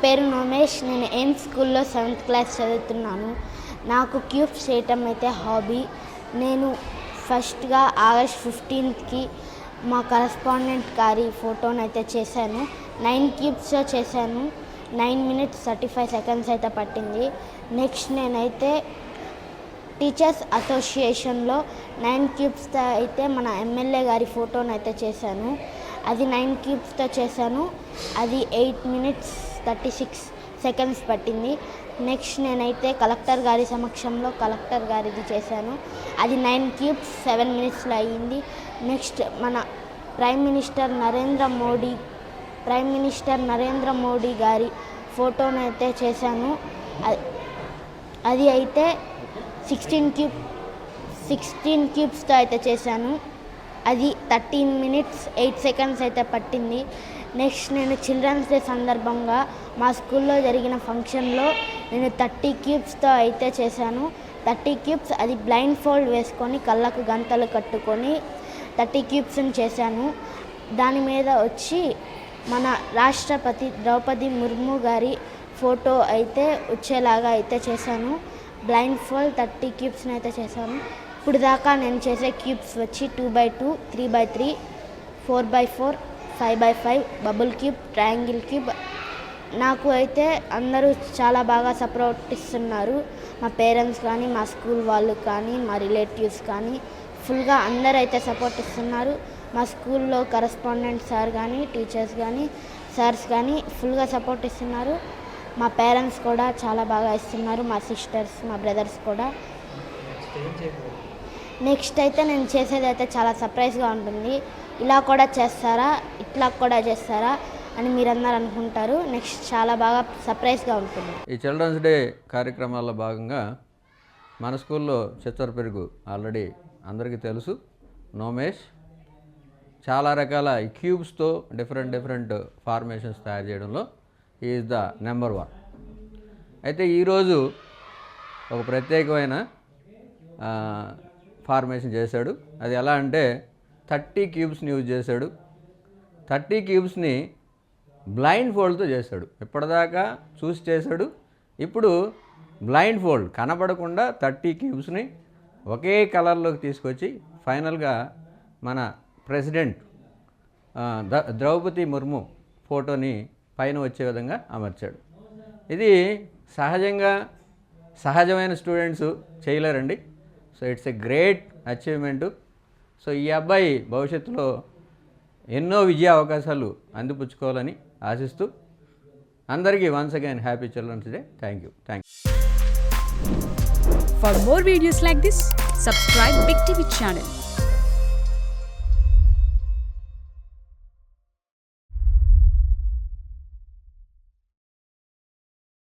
పేరు నోమేష్. నేను ఎయిమ్స్ స్కూల్లో 7th క్లాస్ చదువుతున్నాను. నాకు క్యూబ్స్ చేయటం అయితే హాబీ. నేను ఫస్ట్గా ఆగస్ట్ 15కి మా కరస్పాండెంట్ గారి ఫోటోని అయితే చేశాను. 9 క్యూబ్స్తో చేశాను. 9 minutes 35 seconds అయితే పట్టింది. నెక్స్ట్ నేనైతే టీచర్స్ అసోసియేషన్లో 9 క్యూబ్స్తో అయితే మన ఎమ్మెల్యే గారి ఫోటోని అయితే చేశాను. అది 9 క్యూబ్స్తో చేశాను. అది 8 minutes 36 seconds పట్టింది. నెక్స్ట్ నేనైతే కలెక్టర్ గారి సమక్షంలో కలెక్టర్ గారిది చేశాను. అది 9 క్యూబ్స్ 7 minutesలో అయ్యింది. నెక్స్ట్ మన ప్రైమ్ మినిస్టర్ నరేంద్ర మోడీ గారి ఫోటోని అయితే చేశాను. అది అయితే 16 క్యూబ్స్తో అయితే చేశాను. అది 13 minutes 8 seconds అయితే పట్టింది. నెక్స్ట్ నేను చిల్డ్రన్స్ డే సందర్భంగా మా స్కూల్లో జరిగిన ఫంక్షన్లో నేను 30 క్యూబ్స్తో అయితే చేశాను. 30 క్యూబ్స్ అది బ్లైండ్ ఫోల్డ్ వేసుకొని కళ్ళకు గంతలు కట్టుకొని 30 క్యూబ్స్ని చేశాను. దాని మీద వచ్చి మన రాష్ట్రపతి ద్రౌపది ముర్ము గారి ఫోటో అయితే వచ్చేలాగా అయితే చేశాను. బ్లైండ్ ఫోల్డ్ 30 క్యూబ్స్ని అయితే చేశాను. ఇప్పుడు దాకా నేను చేసే క్యూబ్స్ వచ్చి 2x2, 3x3, 4x4, 5x5, bubble cube, triangle cube. నాకు అయితే అందరూ చాలా బాగా సపోర్ట్ ఇస్తున్నారు. మా పేరెంట్స్ కానీ, మా స్కూల్ వాళ్ళు కానీ, మా రిలేటివ్స్ కానీ ఫుల్గా అందరూ అయితే సపోర్ట్ ఇస్తున్నారు. మా స్కూల్లో కరస్పాండెంట్ సార్ కానీ, టీచర్స్ కానీ, సార్స్ కానీ ఫుల్గా సపోర్ట్ ఇస్తున్నారు. మా పేరెంట్స్ కూడా చాలా బాగా ఇస్తున్నారు. మా సిస్టర్స్, మా బ్రదర్స్ కూడా. నెక్స్ట్ అయితే నేను చేసేది అయితే చాలా సర్ప్రైజ్గా ఉంటుంది. ఇలా కూడా చేస్తారా, ఇట్లా కూడా చేస్తారా అని మీరందరూ అనుకుంటారు. నెక్స్ట్ చాలా బాగా సర్ప్రైజ్గా ఉంటుంది. ఈ చిల్డ్రన్స్ డే కార్యక్రమాల్లో భాగంగా మన స్కూల్లో చిత్తూరు పెరుగు ఆల్రెడీ అందరికీ తెలుసు. నోమేష్ చాలా రకాల క్యూబ్స్తో డిఫరెంట్ ఫార్మేషన్స్ తయారు చేయడంలో ఈజ్ ద నెంబర్ 1. అయితే ఈరోజు ఒక ప్రత్యేకమైన ఫార్మేషన్ చేశాడు. అది ఎలా అంటే 30 క్యూబ్స్ని యూజ్ చేశాడు. 30 క్యూబ్స్ని బ్లైండ్ ఫోల్డ్తో చేశాడు. ఇప్పటిదాకా చూసి చేశాడు. ఇప్పుడు బ్లైండ్ ఫోల్డ్ కనబడకుండా 30 క్యూబ్స్ని ఒకే కలర్లోకి తీసుకొచ్చి ఫైనల్గా మన ప్రెసిడెంట్ ద్రౌపది ముర్ము ఫోటోని పైన వచ్చే విధంగా అమర్చాడు. ఇది సహజమైన స్టూడెంట్స్ చేయలేరండి. So it's a great achievement. So ఈ అబ్బాయి భవిష్యత్తులో ఎన్నో విజయ అవకాశాలు అందిపుచ్చుకోవాలని ఆశిస్తూ అందరికీ once again happy children's day. Thank you. For more videos like this, subscribe Big TV channel.